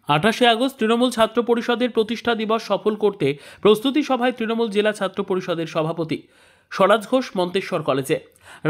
28 August Trinamool ছাত্র পরিষদের প্রতিষ্ঠা দিবস সফল করতে প্রস্তুতি সভায় তৃণমূল জেলা ছাত্র পরিষদের সভাপতি স্বরাজ ঘোষ মন্তেশ্বর কলেজে।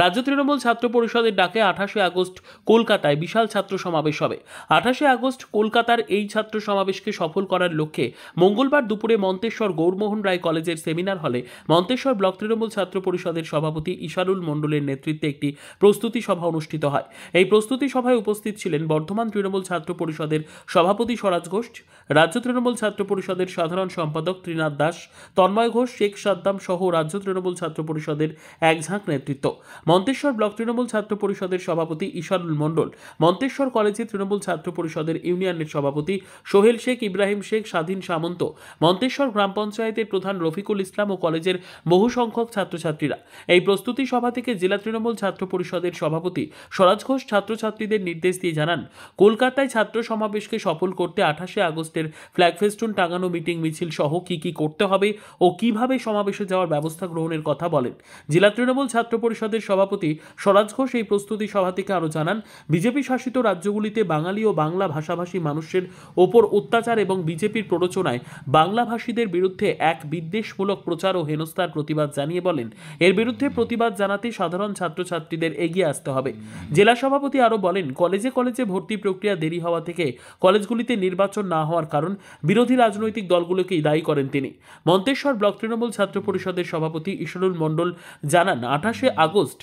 রাজ্য তৃণমূল ছাত্র পরিষদের ডাকে 28 আগস্ট কলকাতায় বিশাল ছাত্র সমাবেশ হবে। 28 আগস্ট কলকাতার এই ছাত্র সমাবেশকে সফল করার লক্ষ্যে মঙ্গলবার দুপুরে মন্তেশ্বর গৌরমোহন রায় কলেজের সেমিনার হলে মন্তেশ্বর ব্লক তৃণমূল ছাত্র পরিষদের সভাপতি ইশারুল মণ্ডলের নেতৃত্বে একটি প্রস্তুতি সভা অনুষ্ঠিত হয়। এই প্রস্তুতি সভায় উপস্থিত ছিলেন বর্ধমান তৃণমূল ছাত্র পরিষদের সভাপতি স্বরাজ ঘোষ, রাজ্য তৃণমূল ছাত্র পরিষদের সাধারণ সম্পাদক ত্রিনাথ দাস, তন্ময় ঘোষ, শেখ সাদ্দাম সহ রাজ্য তৃণমূল ছাত্র পরিষদের এক ঝাঁক নেতৃত্ব। মন্তেশ্বর ব্লক তৃণমূল ছাত্র পরিষদের সভাপতি ইশারুল মণ্ডল, মন্তেশ্বর কলেজে তৃণমূল ছাত্র পরিষদের ইউনিয়নের সভাপতি সোহেল শেখ, ইব্রাহিম শেখ, স্বাধীন সামন্ত, মন্তেশ্বর গ্রাম পঞ্চায়েতের প্রধান রফিকুল ইসলাম ও কলেজের বহু সংখ্যক ছাত্রছাত্রীরা। এই প্রস্তুতি সভা থেকে জেলা তৃণমূল ছাত্র পরিষদের সভাপতি স্বরাজ ঘোষ ছাত্রছাত্রীদের নির্দেশ দিয়ে জানান, কলকাতায় ছাত্র সমাবেশকে সফল করতে 28 আগস্টের ফ্ল্যাগ ফেস্টুন টাঙানো, মিটিং মিছিল সহ কি করতে হবে ও কিভাবে সমাবেশে যাওয়ার ব্যবস্থা গ্রহণের কথা বলেন। জেলা তৃণমূল ছাত্র পরিষদের সভাপতি স্বরাজ ঘোষ এই প্রস্তুতি সভা থেকে আরও জানান, বিজেপি শাসিত রাজ্যগুলিতে বাঙালি ও বাংলা ভাষাভাষী মানুষের ওপর অত্যাচার এবং বিজেপির প্ররোচনায় বাংলাভাষীদের বিরুদ্ধে এক বিদ্বেষমূলক প্রচার ও হেনস্থার প্রতিবাদ জানিয়ে বলেন, এর বিরুদ্ধে প্রতিবাদ জানাতে সাধারণ ছাত্রছাত্রীদের এগিয়ে আসতে হবে। জেলা সভাপতি আরও বলেন, কলেজে কলেজে ভর্তি প্রক্রিয়া দেরি হওয়া থেকে কলেজগুলিতে নির্বাচন না হওয়ার কারণ বিরোধী রাজনৈতিক দলগুলোকেই দায়ী করেন তিনি। মন্তেশ্বর ব্লক তৃণমূল ছাত্র পরিষদের সভাপতি ইশারুল মণ্ডল জানান, 28 আগস্ট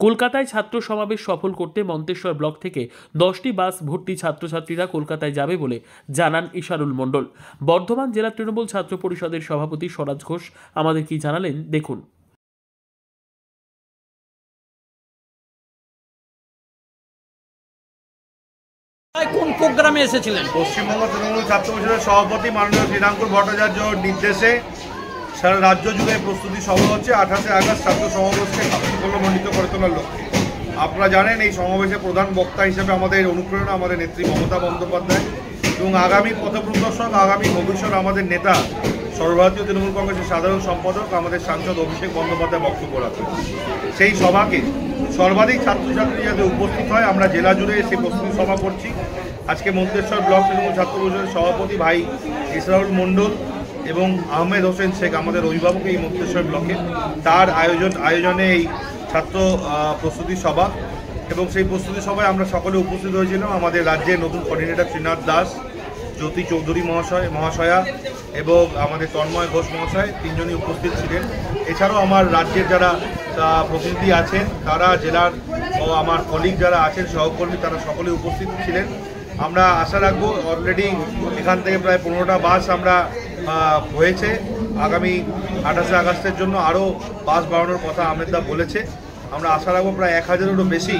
কলকাতায় ছাত্র সমাবেশ সফল করতে মন্তেশ্বর ব্লক থেকে 10টি বাস ভর্তি ছাত্রছাত্রীরা কলকাতায় যাবে বলে জানান ইশারুল মণ্ডল। বর্ধমান জেলা তৃণমূল ছাত্র পরিষদের সভাপতি স্বরাজ ঘোষ আমাদের কি জানালেন দেখুন। কোন প্রোগ্রামে এসেছিলেন? পশ্চিমবঙ্গ তৃণমূল ছাত্র পরিষদের সভাপতি মাননীয় শ্রীরাঙ্কুর ভট্টাচার্যর নির্দেশে সারা রাজ্য জুড়ে প্রস্তুতি সভা হচ্ছে 28 আগস্ট ছাত্র সমাবেশকে সাফল্যমণ্ডিত করে তোলার লক্ষ্যে। আপনারা জানেন, এই সমাবেশে প্রধান বক্তা হিসেবে আমাদের অনুপ্রেরণা আমাদের নেত্রী মমতা বন্দ্যোপাধ্যায় এবং আগামী পথপ্রদর্শক, আগামী ভবিষ্যৎ আমাদের নেতা সর্বভারতীয় তৃণমূল কংগ্রেসের সাধারণ সম্পাদক আমাদের সাংসদ অভিষেক বন্দ্যোপাধ্যায় বক্তব্য রাখেন। সেই সভাকে সর্বাধিক ছাত্রছাত্রী যাতে উপস্থিত হয়, আমরা জেলা জুড়ে সেই প্রস্তুতি সভা করছি। আজকে মন্তেশ্বর ব্লক তৃণমূল ছাত্র পরিষদের সভাপতি ভাই ইশরাউল মণ্ডল এবং আহমেদ হোসেন শেখ আমাদের অভিভাবক এই মন্তেশ্বর ব্লকে, তার আয়োজনে এই ছাত্র প্রস্তুতি সভা এবং সেই প্রস্তুতি সভায় আমরা সকলে উপস্থিত হয়েছিলাম। আমাদের রাজ্যের নতুন কোঅর্ডিনেটর ত্রিনাথ দাস, জ্যোতি চৌধুরী মহাশয়া এবং আমাদের তন্ময় ঘোষ মহাশয়, তিনজনই উপস্থিত ছিলেন। এছাড়াও আমার রাজ্যের যারা প্রতিনিধি আছেন তারা, জেলার ও আমার কলিগ যারা আছেন সহকর্মী, তারা সকলে উপস্থিত ছিলেন। আমরা আশা রাখবো, অলরেডি এখান থেকে প্রায় 15টা বাস আমরা হয়েছে। আগামী 28 আগস্টের জন্য আরও বাস বাড়ানোর কথা আহমেদদা বলেছে। আমরা আশা রাখবো প্রায় 1000-এরও বেশি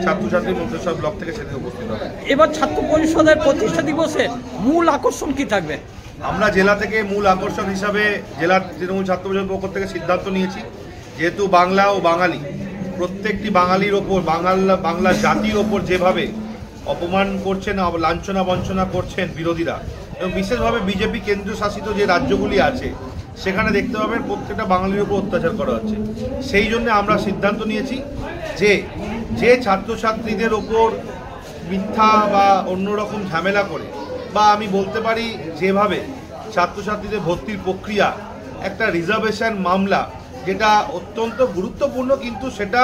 ছাত্রছাত্রী মন্তেশ্বর ব্লক থেকে সেদিন উপস্থিত হবে। এবার ছাত্র পরিষদের প্রতিষ্ঠা দিবসে মূল আকর্ষণ কি থাকবে? আমরা জেলা থেকে মূল আকর্ষণ হিসাবে জেলা তৃণমূল ছাত্র পরিষদের পক্ষ থেকে সিদ্ধান্ত নিয়েছি, যেহেতু বাংলা ও বাঙালি, প্রত্যেকটি বাঙালির ওপর, বাংলা জাতির ওপর যেভাবে অপমান করছেন, লাঞ্ছনা বঞ্চনা করছেন বিরোধীরা, এবং বিশেষভাবে বিজেপি কেন্দ্রীয় শাসিত যে রাজ্যগুলি আছে সেখানে দেখতে পাবেন প্রত্যেকটা বাঙালির উপর অত্যাচার করা হচ্ছে। সেই জন্য আমরা সিদ্ধান্ত নিয়েছি যে ছাত্রছাত্রীদের ওপর মিথ্যা বা অন্যরকম ঝামেলা করে, বা আমি বলতে পারি যেভাবে ছাত্রছাত্রীদের ভর্তির প্রক্রিয়া একটা রিজার্ভেশন মামলা, যেটা অত্যন্ত গুরুত্বপূর্ণ, কিন্তু সেটা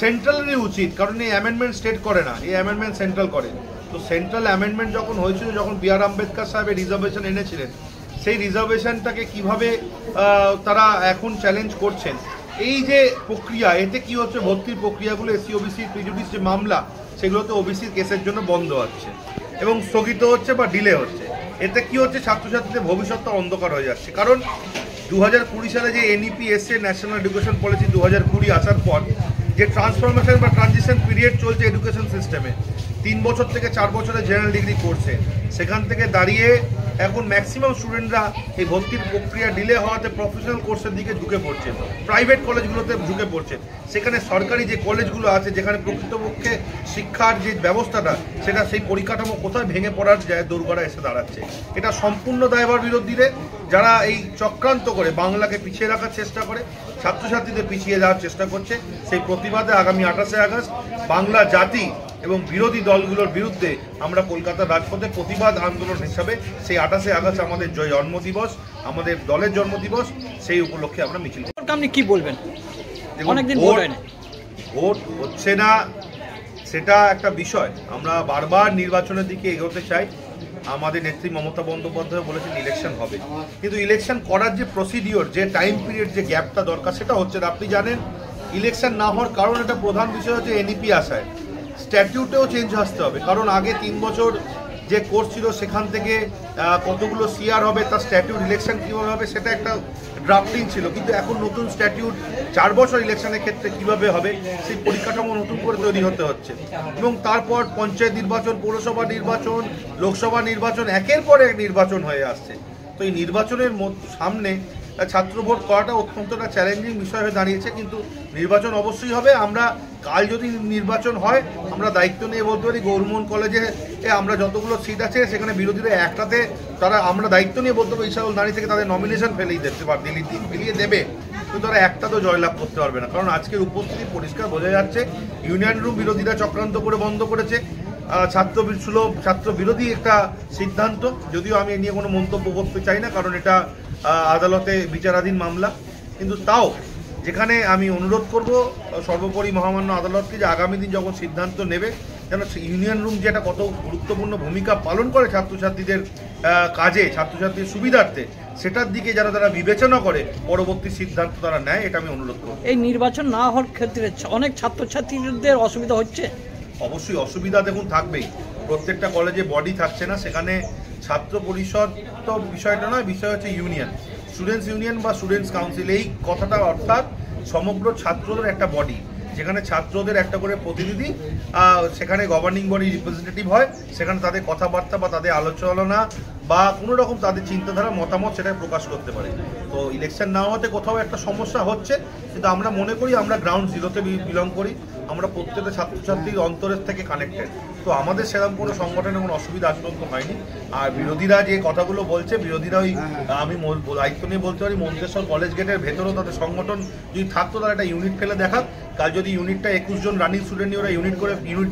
সেন্ট্রালেরই উচিত, কারণ এই অ্যামেন্ডমেন্ট স্টেট করে না, এই অ্যামেন্ডমেন্ট সেন্ট্রাল করে। তো সেন্ট্রাল অ্যামেন্ডমেন্ট যখন হয়েছিল, যখন বি.আর. আম্বেদকর সাহেবের রিজার্ভেশন এনেছিলেন, সেই রিজার্ভেশনটাকে কিভাবে তারা এখন চ্যালেঞ্জ করছেন, এই যে প্রক্রিয়া, এতে কি হচ্ছে, ভর্তির প্রক্রিয়াগুলো এসসি ওবিসি প্রিজুডিস যে মামলা, সেগুলোতে ওবিসির কেসের জন্য বন্ধ হচ্ছে এবং স্থগিত হচ্ছে বা ডিলে হচ্ছে। এতে কি হচ্ছে, ছাত্রছাত্রীদের ভবিষ্যৎটা অন্ধকার হয়ে যাচ্ছে। কারণ 2020 সালে যে এনইপি এসছে, ন্যাশনাল এডুকেশন পলিসি 2020 আসার পর যে ট্রান্সফরমেশন বা ট্রানজিশন পিরিয়ড চলছে এডুকেশন সিস্টেমে, 3 বছর থেকে 4 বছরের জেনারেল ডিগ্রি কোর্সে, সেখান থেকে দাঁড়িয়ে এখন ম্যাক্সিমাম স্টুডেন্টরা এই ভর্তির প্রক্রিয়া ডিলে হওয়াতে প্রফেশনাল কোর্সের দিকে ঝুঁকে পড়ছে, প্রাইভেট কলেজগুলোতে ঝুঁকে পড়ছে। সেখানে সরকারি যে কলেজগুলো আছে, যেখানে প্রকৃতপক্ষে শিক্ষার যে ব্যবস্থাটা, সেটা সেই পরিকাঠামো কোথায় ভেঙে পড়ার দোরগোড়া এসে দাঁড়াচ্ছে। এটা সম্পূর্ণ দায়ভার বিরোধীদের, যারা এই চক্রান্ত করে বাংলাকে পিছিয়ে রাখার চেষ্টা করে, ছাত্রছাত্রীদের পিছিয়ে যাওয়ার চেষ্টা করছে। সেই প্রতিবাদে আগামী 28 আগস্ট বাংলা জাতি এবং বিরোধী দলগুলোর বিরুদ্ধে আমরা কলকাতার রাজপথে প্রতিবাদ আন্দোলন হিসাবে সেই 28শে আগস্ট আমাদের জন্মদিবস, আমাদের দলের জন্মদিবস, সেই উপলক্ষে আমরা মিছিল করব। আপনি কি বলবেন? অনেকদিন ভোট হচ্ছে না সেটা একটা বিষয়, আমরা বারবার নির্বাচনের দিকে এগোতে চাই। আমাদের নেত্রী মমতা বন্দ্যোপাধ্যায় বলেছেন ইলেকশন হবে, কিন্তু ইলেকশন করার যে প্রসিডিওর, যে টাইম পিরিয়ড, যে গ্যাপটা দরকার সেটা হচ্ছে না। আপনি জানেন ইলেকশন না হওয়ার কারণ একটা প্রধান বিষয় হচ্ছে এনইপি আসায় স্ট্যাটিউটেও চেঞ্জ আসতে হবে, কারণ আগে 3 বছর যে কোর্স ছিল সেখান থেকে কতগুলো সিআর হবে, তার স্ট্যাটিউট ইলেকশন কীভাবে হবে সেটা একটা ড্রাফটিং ছিল, কিন্তু এখন নতুন স্ট্যাটিউট 4 বছর ইলেকশনের ক্ষেত্রে কিভাবে হবে সেই পরিকাঠামো নতুন করে তৈরি হতে হচ্ছে। এবং তারপর পঞ্চায়েত নির্বাচন, পৌরসভা নির্বাচন, লোকসভা নির্বাচন, একের পর এক নির্বাচন হয়ে আসছে। তো এই নির্বাচনের সামনে ছাত্র ভোট করাটা অত্যন্ত একটা চ্যালেঞ্জিং বিষয় হয়ে দাঁড়িয়েছে, কিন্তু নির্বাচন অবশ্যই হবে। আমরা কাল যদি নির্বাচন হয় আমরা দায়িত্ব নিয়ে বলতে পারি গৌরমোহন কলেজে আমরা যতগুলো সিট আছে সেখানে বিরোধীরা একটাতে আমরা দায়িত্ব নিয়ে বলতে পারি ইশারুল দাঁড়িয়ে থেকে তাদের নমিনেশন ফেলিয়ে দেবে, কিন্তু তারা একটা তো জয়লাভ করতে পারবে না, কারণ আজকের উপস্থিতি পরিষ্কার বোঝা যাচ্ছে ইউনিয়ন রুম বিরোধীরা চক্রান্ত করে বন্ধ করেছে। ছাত্র বিরোধী একটা সিদ্ধান্ত, যদিও আমি এ নিয়ে কোনো মন্তব্য করতে চাই না, কারণ এটা আদালতে বিচারাধীন মামলা, কিন্তু তাও যেখানে আমি অনুরোধ করব সর্বোপরি মহামান্য আদালতকে যে আগামী দিন যখন সিদ্ধান্ত নেবে যেন ইউনিয়ন রুম যে একটা কত গুরুত্বপূর্ণ ভূমিকা পালন করে ছাত্রছাত্রীদের কাজে, ছাত্রছাত্রীর সুবিধার্থে, সেটার দিকে যারা তারা বিবেচনা করে পরবর্তী সিদ্ধান্ত তারা নেয়, এটা আমি অনুরোধ করব। এই নির্বাচন না হওয়ার ক্ষেত্রে অনেক ছাত্রছাত্রীদের অসুবিধা হচ্ছে। অবশ্যই অসুবিধা দেখুন থাকবেই, প্রত্যেকটা কলেজে বডি থাকছে না, সেখানে ছাত্র পরিষদ তো বিষয়টা নয়, বিষয় হচ্ছে ইউনিয়ন, স্টুডেন্টস ইউনিয়ন বা স্টুডেন্টস কাউন্সিল, এই কথাটা অর্থাৎ সমগ্র ছাত্রদের একটা বডি, যেখানে ছাত্রদের একটা করে প্রতিনিধি, সেখানে গভর্নিং বডি রিপ্রেজেন্টেটিভ হয়, সেখানে তাদের কথাবার্তা বা তাদের আলোচনা বা কোনো রকম তাদের চিন্তাধারা মতামত সেটাই প্রকাশ করতে পারে। তো ইলেকশন না হওয়াতে কোথাও একটা সমস্যা হচ্ছে, কিন্তু আমরা মনে করি আমরা গ্রাউন্ড জিরোতে বিলং করি, আমরা প্রত্যেকটা ছাত্রছাত্রীর অন্তরের থেকে কানেক্টেড, তো আমাদের সেরকম কোনো সংগঠনে কোনো অসুবিধা আজ পর্যন্ত হয়নি। আর বিরোধীরা যে কথাগুলো বলছে, বিরোধীরা ওই আমি দায়িত্ব নিয়ে বলতে পারি মন্তেশ্বর কলেজ গেটের ভেতরেও তাদের সংগঠন যদি থাকতো তারা একটা ইউনিট ফেলে দেখাক, কাল যদি ইউনিটটা 21 জন রানিং স্টুডেন্ট নিয়ে ওরা ইউনিট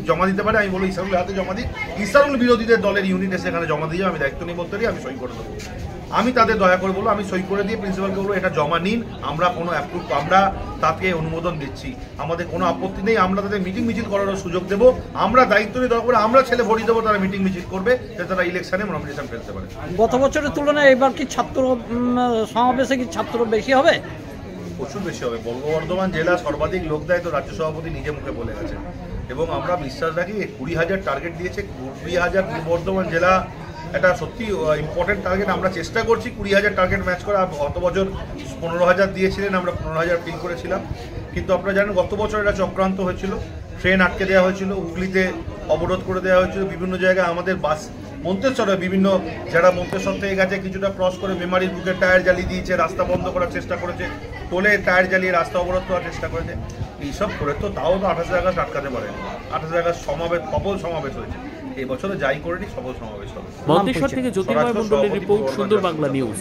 জমা দিতে পারে, আমি বলবো ইসারুল হাতে জমা দিই, ইসারুল বিরোধীদের দলের ইউনিট এসে এখানে জমা দিয়ে আমি দায়িত্ব নিয়ে বলতে পারি আমি সই করে দেবো, আমি তাদের দয়া করে বলবো আমি সই করে দিয়ে প্রিন্সিপালকে বলবো এটা জমা নিন, আমরা কোনো অ্যাপ্রুভ, আমরা তাকে অনুমোদন দিচ্ছি, আমাদের কোনো আপত্তি নেই, আমরা তাদের মিটিং মিছিল করার সুযোগ দেবো, আমরা দায়িত্ব নিয়ে দয়া করে আমরা ছেলে ভোট দেবো, তারা মিটিং মিছিল করবে যাতে তারা ইলেকশনে নমিনেশন ফেলতে পারে। গত বছরের তুলনায় এবার কি ছাত্র সমাবেশে কি ছাত্র বেশি হবে? প্রচুর বেশি হবে। পূর্ব বর্ধমান জেলা সর্বাধিক লোক দেয় তো রাজ্য সভাপতি নিজে মুখে বলে গেছেন, এবং আমরা বিশ্বাস রাখি 20,000 টার্গেট দিয়েছে, 20,000 পূর্ব বর্ধমান জেলা একটা সত্যি ইম্পর্টেন্ট টার্গেট, আমরা চেষ্টা করছি 20,000 টার্গেট ম্যাচ করা। গত বছর 15,000 দিয়েছিলেন, আমরা 15,000 ফিল করেছিলাম, কিন্তু আপনারা জানেন গত বছর এটা চক্রান্ত হয়েছিল, ট্রেন আটকে দেওয়া হয়েছিল, হুগলিতে অবরোধ করে দেওয়া হয়েছিল, বিভিন্ন জায়গায় আমাদের বাস মন্তেশ্বরে বিভিন্ন যারা মন্তেশ্বর থেকে গেছে কিছুটা ক্রস করে মেমারির বুকে টায়ার জ্বালিয়ে দিয়েছে, রাস্তা বন্ধ করার চেষ্টা করেছে, টোলে টায়ার জ্বালিয়ে রাস্তা অবরোধ করার চেষ্টা করেছে, এইসব করে তো তাও তো 28 আগস্ট আটকাতে পারে। 28 আগস্ট সমাবেশ, সফল সমাবেশ হয়েছে, এই বছরে যাই করেনি সফল সমাবেশ হবে। মন্তেশ্বর থেকে জ্যোতির্ময় মণ্ডলের রিপোর্ট, সুন্দর বাংলা নিউজ।